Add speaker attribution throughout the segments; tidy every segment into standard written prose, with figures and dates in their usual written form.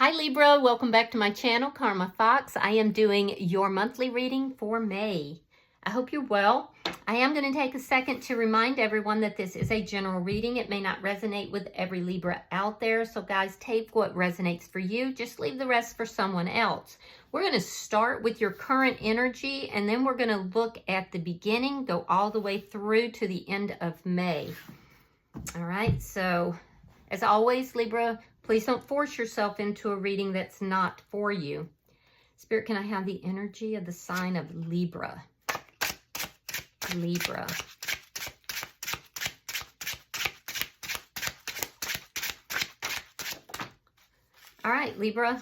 Speaker 1: Hi Libra, welcome back to my channel, Karma Fox. I am doing your monthly reading for May. I hope you're well. I am going to take a second to remind everyone that this is a general reading. It may not resonate with every Libra out there. So guys, take what resonates for you. Just leave the rest for someone else. We're going to start with your current energy, and then we're going to look at the beginning, go all the way through to the end of May. All right, so as always, Libra, please don't force yourself into a reading that's not for you. Spirit, can I have the energy of the sign of Libra? Libra. All right, Libra.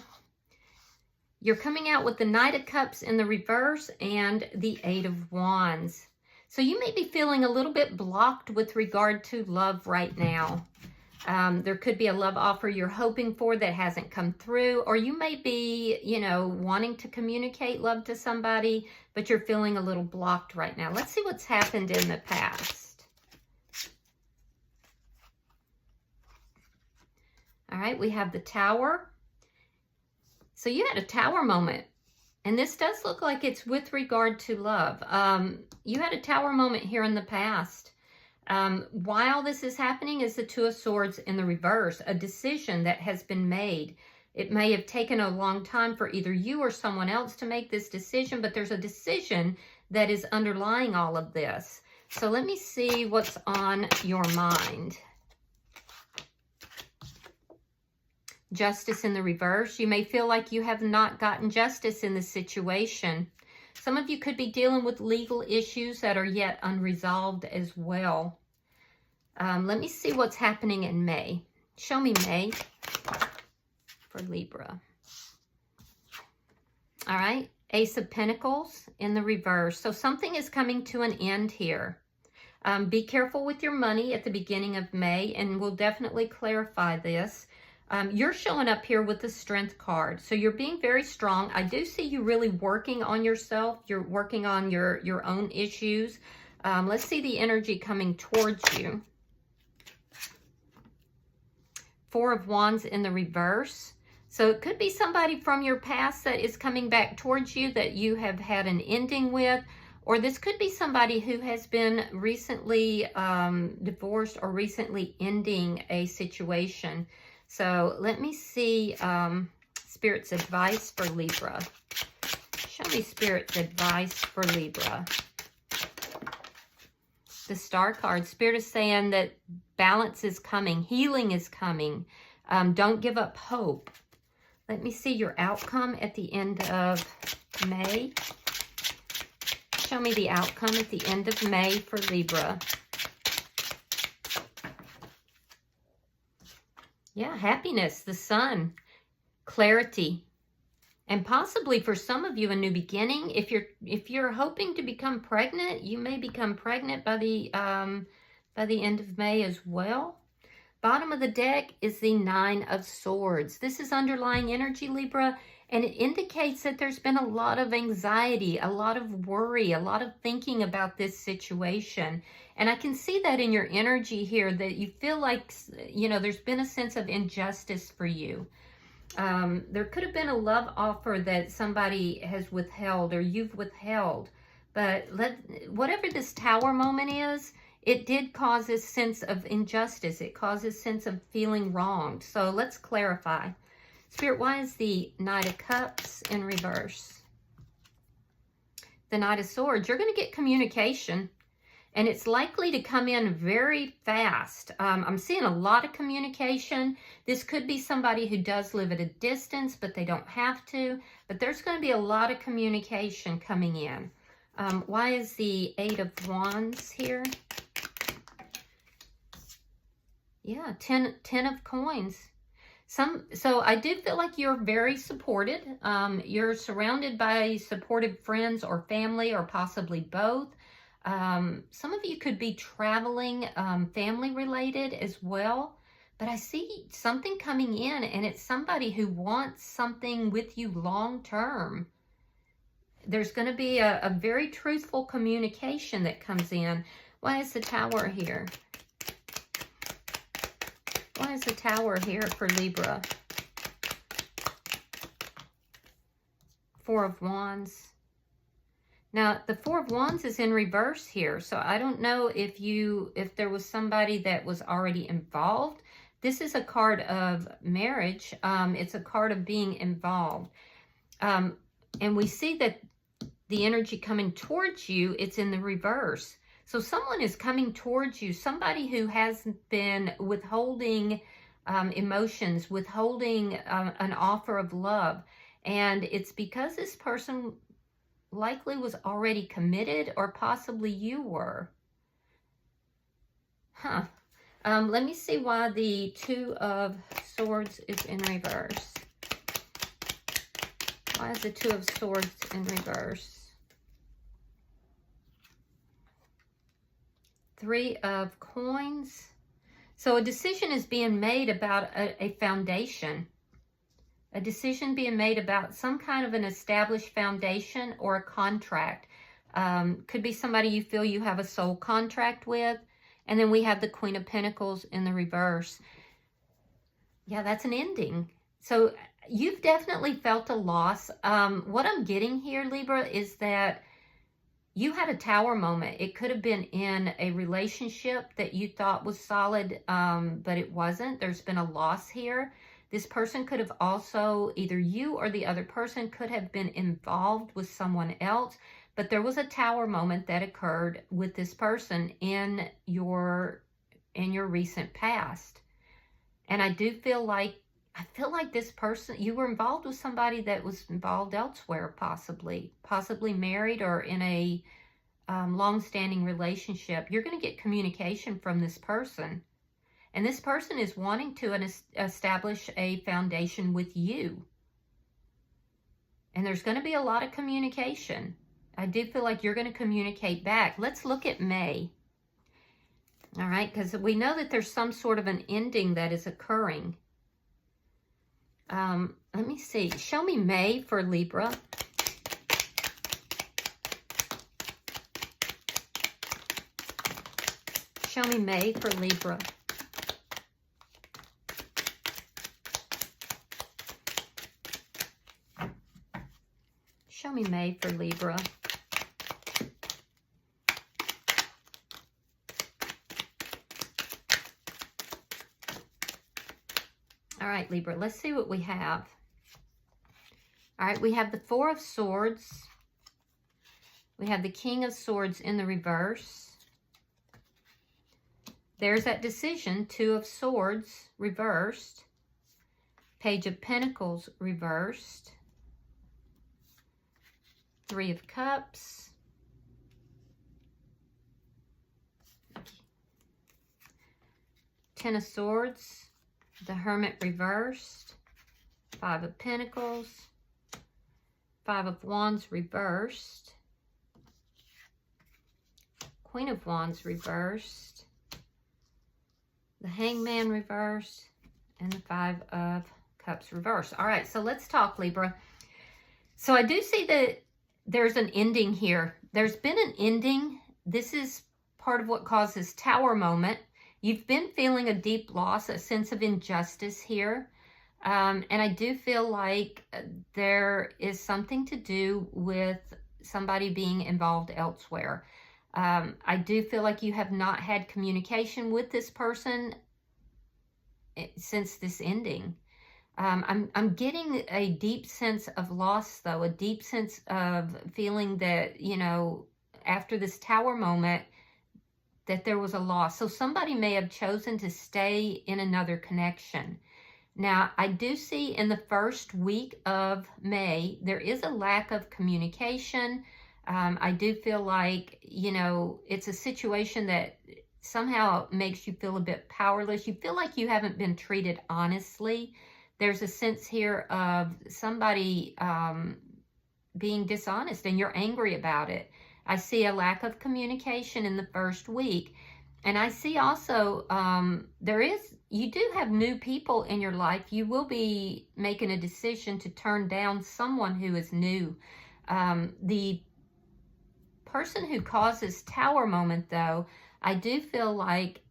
Speaker 1: You're coming out with the Knight of Cups in the reverse and the Eight of Wands. So you may be feeling a little bit blocked with regard to love right now. There could be a love offer you're hoping for that hasn't come through, or you may be, wanting to communicate love to somebody, but you're feeling a little blocked right now. Let's see what's happened in the past. All right, we have the Tower. So you had a Tower moment, and this does look like it's with regard to love. You had a Tower moment here in the past. While this is happening is the Two of Swords in the reverse, a decision that has been made. It may have taken a long time for either you or someone else to make this decision, but there's a decision that is underlying all of this. So let me see what's on your mind. Justice in the reverse. You may feel like you have not gotten justice in this situation. Some of you could be dealing with legal issues that are yet unresolved as well. Let me see what's happening in May. Show me May for Libra. All right, Ace of Pentacles in the reverse. So something is coming to an end here. Be careful with your money at the beginning of May, and we'll definitely clarify this. You're showing up here with the Strength card. So you're being very strong. I do see you really working on yourself. You're working on your own issues. Let's see the energy coming towards you. Four of Wands in the reverse. So it could be somebody from your past that is coming back towards you that you have had an ending with. Or this could be somebody who has been recently divorced or recently ending a situation. So let me see Spirit's advice for Libra. Show me Spirit's advice for Libra. The Star card. Spirit is saying that balance is coming. Healing is coming. Don't give up hope. Let me see your outcome at the end of May. Show me the outcome at the end of May for Libra. Yeah, happiness, the Sun, clarity, and possibly for some of you a new beginning. If you're hoping to become pregnant, you may become pregnant by the end of May as well. Bottom of the deck is the Nine of Swords. This is underlying energy, Libra, and it indicates that there's been a lot of anxiety, a lot of worry, a lot of thinking about this situation. And I can see that in your energy here, that you feel like, there's been a sense of injustice for you. There could have been a love offer that somebody has withheld or you've withheld. But whatever this Tower moment is, it did cause this sense of injustice. It causes a sense of feeling wronged. So let's clarify. Spirit, why is the Knight of Cups in reverse? The Knight of Swords. You're going to get communication, and it's likely to come in very fast. I'm seeing a lot of communication. This could be somebody who does live at a distance, but they don't have to. But there's going to be a lot of communication coming in. Why is the Eight of Wands here? Yeah, 10 of Coins. So I did feel like you're very supported. You're surrounded by supportive friends or family, or possibly both. Some of you could be traveling, family related as well. But I see something coming in, and it's somebody who wants something with you long term. There's going to be a very truthful communication that comes in. Why is the Tower here? Why is the Tower here for Libra? Four of Wands. Now, the Four of Wands is in reverse here, so I don't know if there was somebody that was already involved. This is a card of marriage. It's a card of being involved. And we see that the energy coming towards you, it's in the reverse. So someone is coming towards you, somebody who has been withholding emotions, withholding an offer of love. And it's because this person likely was already committed, or possibly you were. Let me see why the Two of Swords is in reverse. Why is the Two of Swords in reverse? Three of Coins. So a decision is being made about a foundation. A decision being made about some kind of an established foundation or a contract. Could be somebody you feel you have a soul contract with. And then we have the Queen of Pentacles in the reverse. Yeah, that's an ending. So you've definitely felt a loss. What I'm getting here, Libra, is that you had a tower moment. It could have been in a relationship that you thought was solid, but it wasn't. There's been a loss here. This person could have also, either you or the other person could have been involved with someone else, but there was a tower moment that occurred with this person in your recent past. And I feel like this person, you were involved with somebody that was involved elsewhere, possibly married or in a long-standing relationship. You're going to get communication from this person. And this person is wanting to establish a foundation with you. And there's going to be a lot of communication. I do feel like you're going to communicate back. Let's look at May. All right, because we know that there's some sort of an ending that is occurring. Let me see. Show me May for Libra. Show me May for Libra. Show me May for Libra. All right, Libra, let's see what we have. All right, we have the Four of Swords. We have the King of Swords in the reverse. There's that decision, Two of Swords reversed. Page of Pentacles reversed. Three of Cups. Ten of Swords. The Hermit reversed. Five of Pentacles. Five of Wands reversed. Queen of Wands reversed. The Hangman reversed. And the Five of Cups reversed. All right, so let's talk, Libra. So I do see that there's an ending here. There's been an ending. This is part of what caused this tower moment. You've been feeling a deep loss, a sense of injustice here. And I do feel like there is something to do with somebody being involved elsewhere. I do feel like you have not had communication with this person since this ending. I'm getting a deep sense of loss, though, a deep sense of feeling that, you know, after this tower moment, that there was a loss. So somebody may have chosen to stay in another connection. Now, I do see in the first week of May, there is a lack of communication. I do feel like, you know, it's a situation that somehow makes you feel a bit powerless. You feel like you haven't been treated honestly. There's a sense here of somebody being dishonest and you're angry about it. I see a lack of communication in the first week. And I see also you do have new people in your life. You will be making a decision to turn down someone who is new. The person who causes tower moment, though, I do feel like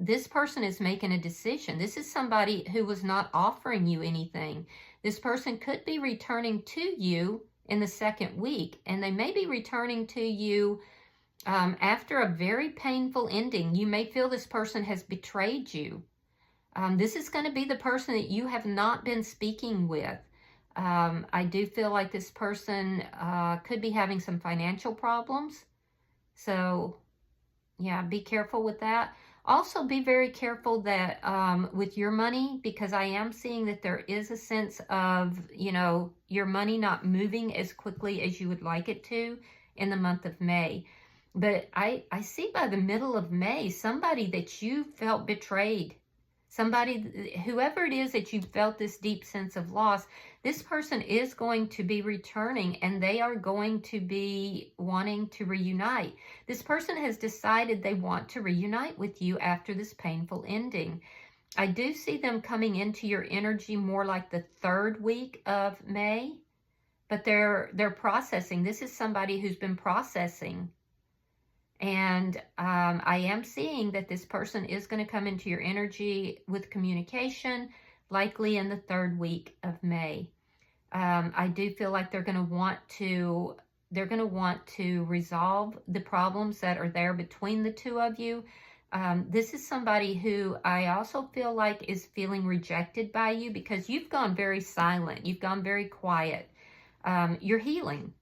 Speaker 1: this person is making a decision. This is somebody who was not offering you anything. This person could be returning to you in the second week, and they may be returning to you after a very painful ending. You may feel this person has betrayed you. This is going to be the person that you have not been speaking with. I do feel like this person could be having some financial problems. So, yeah, be careful with that. Also, be very careful that with your money, because I am seeing that there is a sense of, you know, your money not moving as quickly as you would like it to in the month of May. But I see by the middle of May, somebody that you felt betrayed. Somebody, whoever it is that you felt this deep sense of loss, this person is going to be returning, and they are going to be wanting to reunite. This person has decided they want to reunite with you after this painful ending. I do see them coming into your energy more like the third week of May, but they're processing. This is somebody who's been processing. And I am seeing that this person is going to come into your energy with communication, likely in the third week of May. I do feel like they're going to want to resolve the problems that are there between the two of you. This is somebody who I also feel like is feeling rejected by you, because you've gone very silent. You've gone very quiet. You're healing.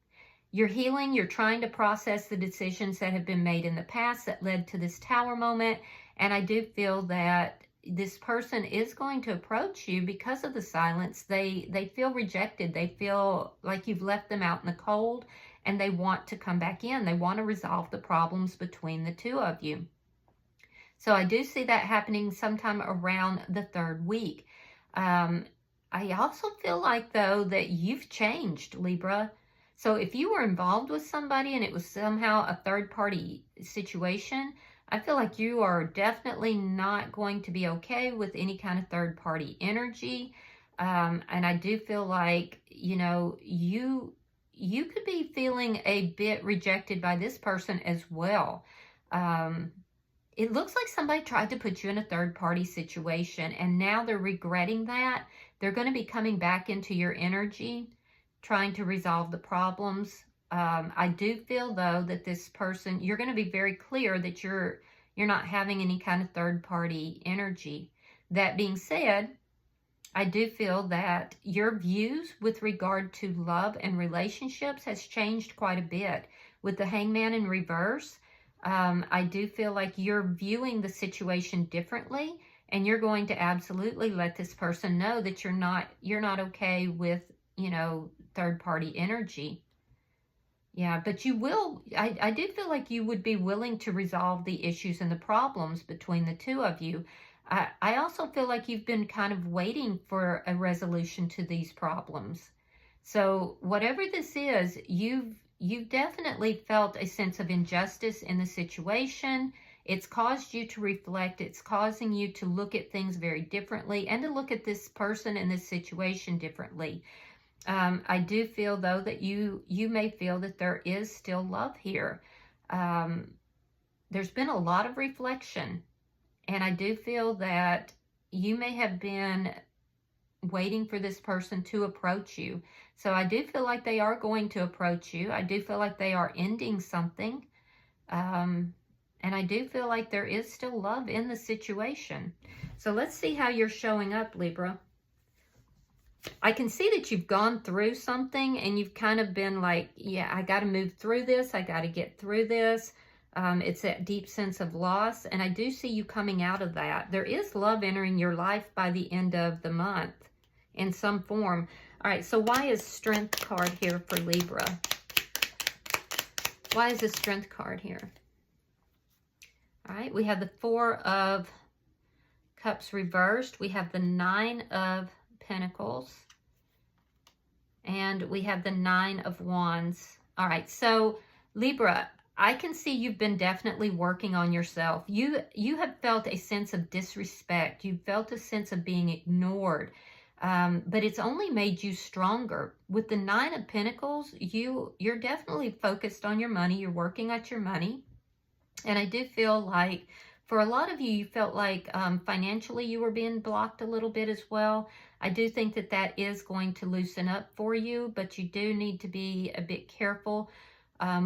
Speaker 1: You're healing, you're trying to process the decisions that have been made in the past that led to this Tower moment. And I do feel that this person is going to approach you because of the silence. They feel rejected. They feel like you've left them out in the cold, and they want to come back in. They want to resolve the problems between the two of you. So I do see that happening sometime around the third week. I also feel like, though, that you've changed, Libra. So if you were involved with somebody and it was somehow a third-party situation, I feel like you are definitely not going to be okay with any kind of third-party energy. And I do feel like, you know, you could be feeling a bit rejected by this person as well. It looks like somebody tried to put you in a third-party situation, and now they're regretting that. They're going to be coming back into your energy, trying to resolve the problems. I do feel, though, that this person, you're going to be very clear that you're not having any kind of third-party energy. That being said, I do feel that your views with regard to love and relationships has changed quite a bit. With the Hangman in reverse, I do feel like you're viewing the situation differently, and you're going to absolutely let this person know that you're not okay with, you know, third-party energy. Yeah, but you will, I do feel like you would be willing to resolve the issues and the problems between the two of you. I also feel like you've been kind of waiting for a resolution to these problems. So whatever this is, you've definitely felt a sense of injustice in the situation. It's caused you to reflect. It's causing you to look at things very differently, and to look at this person and this situation differently. I do feel, though, that you may feel that there is still love here. There's been a lot of reflection, and I do feel that you may have been waiting for this person to approach you. So I do feel like they are going to approach you. I do feel like they are ending something. And I do feel like there is still love in the situation. So let's see how you're showing up, Libra. I can see that you've gone through something, and you've kind of been like, yeah, I got to move through this. I got to get through this. It's that deep sense of loss, and I do see you coming out of that. There is love entering your life by the end of the month in some form. All right, so why is Strength card here for Libra? Why is the Strength card here? All right, we have the Four of Cups reversed. We have the Nine of Pentacles, and we have the Nine of Wands. All right, so Libra, I can see you've been definitely working on yourself. You have felt a sense of disrespect. You've felt a sense of being ignored, but it's only made you stronger. With the Nine of Pentacles, you're definitely focused on your money. You're working at your money, and I do feel like For a lot of you, you felt like financially you were being blocked a little bit as well. I do think that that is going to loosen up for you, but you do need to be a bit careful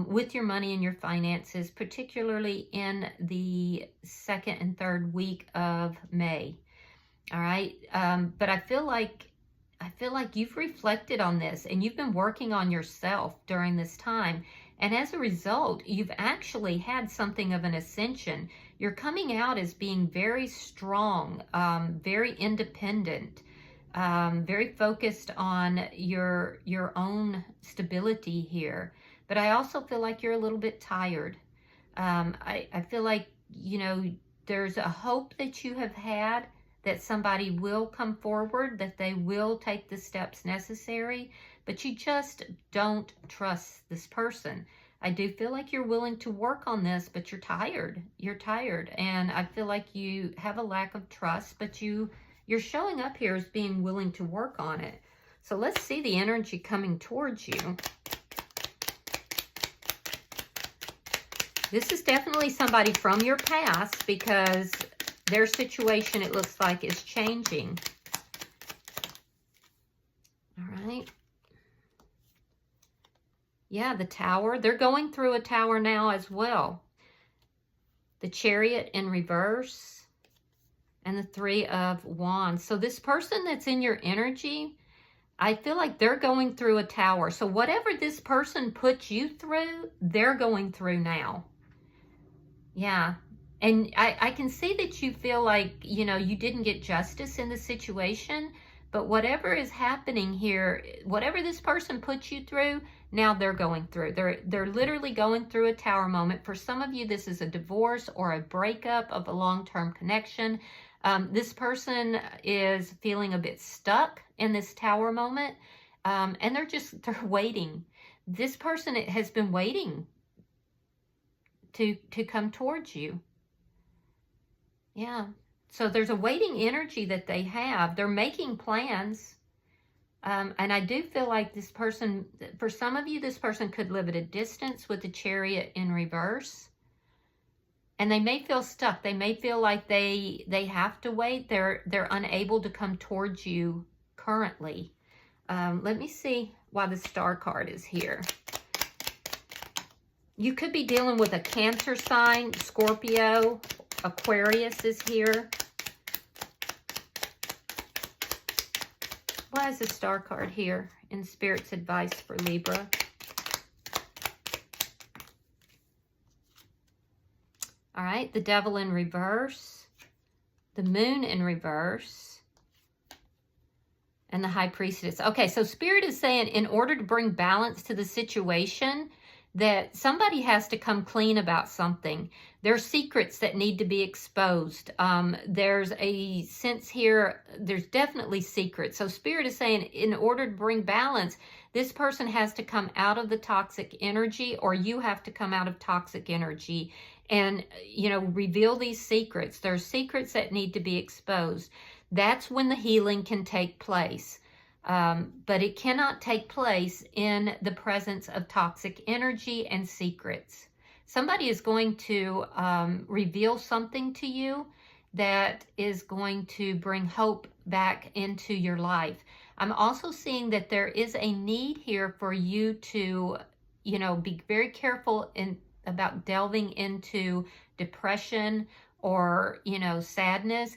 Speaker 1: with your money and your finances, particularly in the second and third week of May. All right. But I feel like you've reflected on this and you've been working on yourself during this time. And as a result, you've actually had something of an ascension. You're coming out as being very strong, very independent, very focused on your own stability here. But I also feel like you're a little bit tired. I feel like, you know, there's a hope that you have had that somebody will come forward, that they will take the steps necessary, but you just don't trust this person. I do feel like you're willing to work on this, but you're tired. You're tired. And I feel like you have a lack of trust, but you're showing up here as being willing to work on it. So let's see the energy coming towards you. This is definitely somebody from your past, because their situation, it looks like, is changing. All right. Yeah, the Tower. They're going through a Tower now as well. The Chariot in reverse. And the Three of Wands. So this person that's in your energy, I feel like they're going through a Tower. So whatever this person put you through, they're going through now. Yeah. And I can see that you feel like, you know, you didn't get justice in the situation, but whatever is happening here, whatever this person put you through, now they're going through. They're literally going through a Tower moment. For some of you, this is a divorce or a breakup of a long-term connection. This person is feeling a bit stuck in this Tower moment, and they're waiting. This person has been waiting to come towards you. Yeah. So there's a waiting energy that they have. They're making plans. And I do feel like this person, for some of you, this person could live at a distance with the Chariot in reverse. And they may feel stuck. They may feel like they have to wait. They're unable to come towards you currently. Let me see why the Star card is here. You could be dealing with a Cancer sign, Scorpio, Aquarius is here. Why is the Star card here in Spirit's advice for Libra? All right, the Devil in reverse, the Moon in reverse, and the High Priestess. Okay, so Spirit is saying in order to bring balance to the situation, that somebody has to come clean about something. There's secrets that need to be exposed. There's a sense here, there's definitely secrets. So Spirit is saying in order to bring balance, this person has to come out of the toxic energy, or you have to come out of toxic energy and, you know, reveal these secrets. There's secrets that need to be exposed. That's when the healing can take place. But it cannot take place in the presence of toxic energy and secrets. Somebody is going to reveal something to you that is going to bring hope back into your life. I'm also seeing that there is a need here for you to, you know, be very careful about delving into depression or, you know, sadness.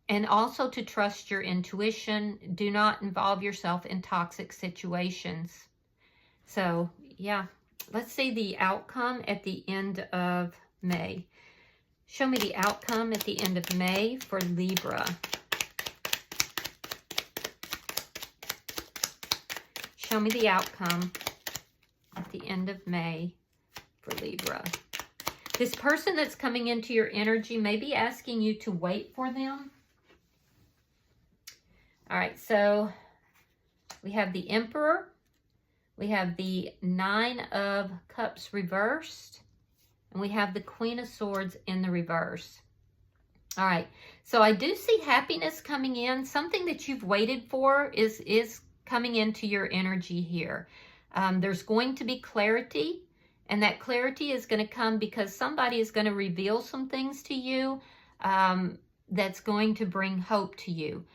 Speaker 1: And also to trust your intuition. Do not involve yourself in toxic situations. So, yeah. Let's see the outcome at the end of May. Show me the outcome at the end of May for Libra. Show me the outcome at the end of May for Libra. This person that's coming into your energy may be asking you to wait for them. All right, so we have the Emperor, we have the Nine of Cups reversed, and we have the Queen of Swords in the reverse. All right, so I do see happiness coming in. Something that you've waited for is coming into your energy here. There's going to be clarity, and that clarity is going to come because somebody is going to reveal some things to you. that's going to bring hope to you.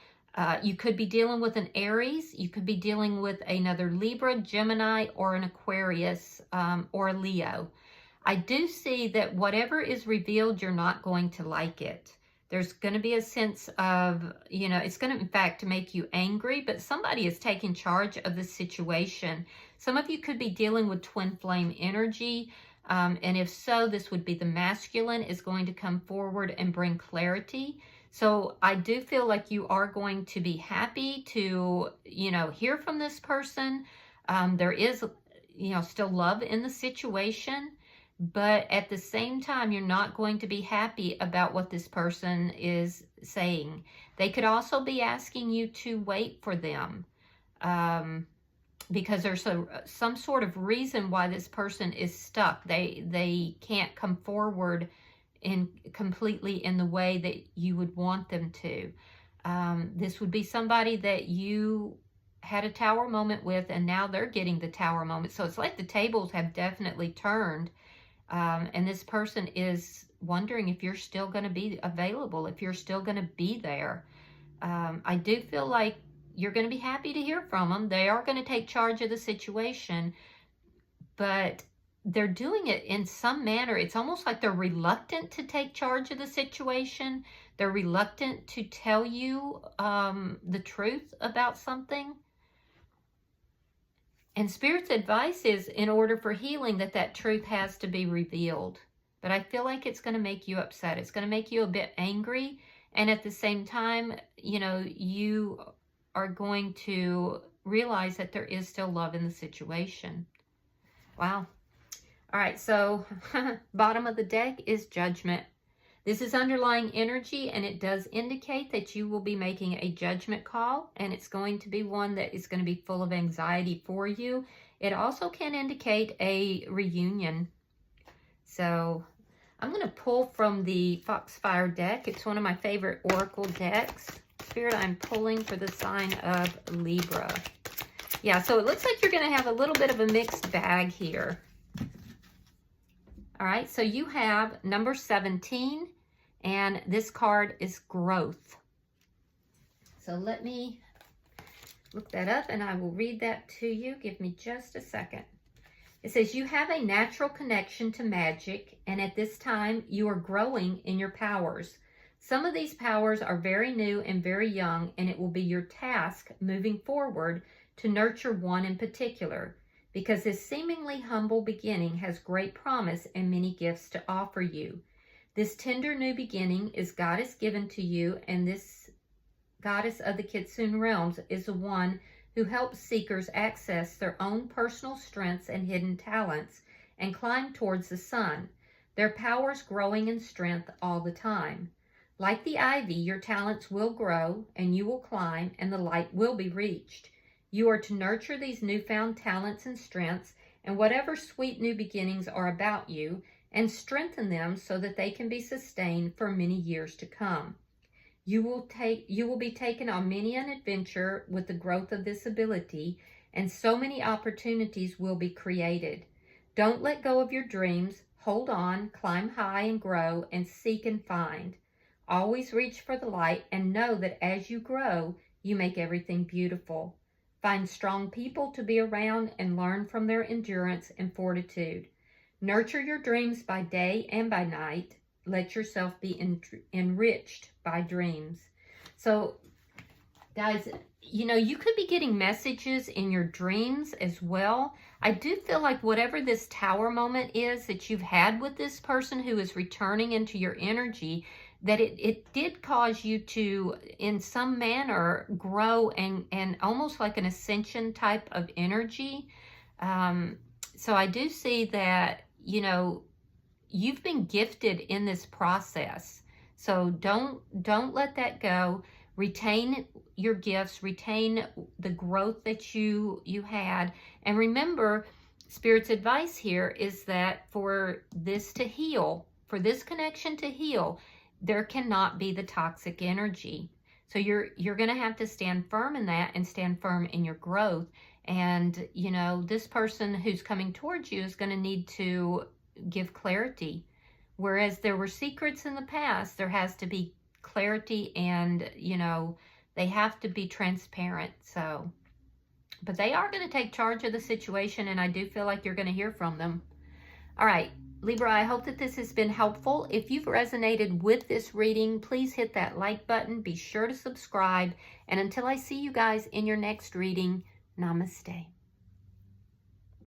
Speaker 1: You could be dealing with an Aries. You could be dealing with another Libra, Gemini, or an Aquarius, or a Leo. I do see that whatever is revealed, you're not going to like it. There's going to be a sense of, it's going to, in fact, make you angry, but somebody is taking charge of the situation. Some of you could be dealing with twin flame energy. And if so, this would be the masculine is going to come forward and bring clarity. So I do feel like you are going to be happy to, hear from this person. There is, still love in the situation, but at the same time, you're not going to be happy about what this person is saying. They could also be asking you to wait for them, because there's some sort of reason why this person is stuck. They can't come forward completely in the way that you would want them to. This would be somebody that you had a tower moment with, and now they're getting the tower moment. So it's like the tables have definitely turned, and this person is wondering if you're still going to be available, if you're still going to be there. I do feel like you're going to be happy to hear from them. They are going to take charge of the situation, but they're doing it in some manner. It's almost like they're reluctant to take charge of the situation. They're reluctant to tell you the truth about something. And Spirit's advice is, in order for healing, that truth has to be revealed. But I feel like it's going to make you upset. It's going to make you a bit angry. And at the same time, you are going to realize that there is still love in the situation. Wow. All right, so bottom of the deck is Judgment. This is underlying energy, and it does indicate that you will be making a judgment call, and it's going to be one that is going to be full of anxiety for you. It also can indicate a reunion. So I'm going to pull from the Foxfire deck. It's one of my favorite oracle decks. Spirit, I'm pulling for the sign of Libra. Yeah, so it looks like you're going to have a little bit of a mixed bag here. All right, so you have number 17, and this card is growth. So let me look that up, and I will read that to you. Give me just a second. It says, you have a natural connection to magic, and at this time, you are growing in your powers. Some of these powers are very new and very young, and it will be your task moving forward to nurture one in particular, because this seemingly humble beginning has great promise and many gifts to offer you. This tender new beginning is goddess given to you, and this goddess of the Kitsune realms is the one who helps seekers access their own personal strengths and hidden talents and climb towards the sun, their powers growing in strength all the time. Like the ivy, your talents will grow, and you will climb, and the light will be reached. You are to nurture these newfound talents and strengths and whatever sweet new beginnings are about you, and strengthen them so that they can be sustained for many years to come. You will be taken on many an adventure with the growth of this ability, and so many opportunities will be created. Don't let go of your dreams. Hold on, climb high and grow, and seek and find. Always reach for the light, and know that as you grow, you make everything beautiful. Find strong people to be around and learn from their endurance and fortitude. Nurture your dreams by day and by night. Let yourself be enriched by dreams. So, guys, you could be getting messages in your dreams as well. I do feel like whatever this tower moment is that you've had with this person who is returning into your energy, that it did cause you to, in some manner, grow and almost like an ascension type of energy. So I do see that, you've been gifted in this process. So don't let that go. Retain your gifts, retain the growth that you had. And remember, Spirit's advice here is that for this to heal, for this connection to heal, there cannot be the toxic energy. So you're going to have to stand firm in that and stand firm in your growth. And, this person who's coming towards you is going to need to give clarity Whereas there were secrets in the past, there has to be clarity and, you know, they have to be transparent. So, but they are going to take charge of the situation, and I do feel like you're going to hear from them. All right, Libra, I hope that this has been helpful. If you've resonated with this reading, please hit that like button. Be sure to subscribe. And until I see you guys in your next reading, namaste.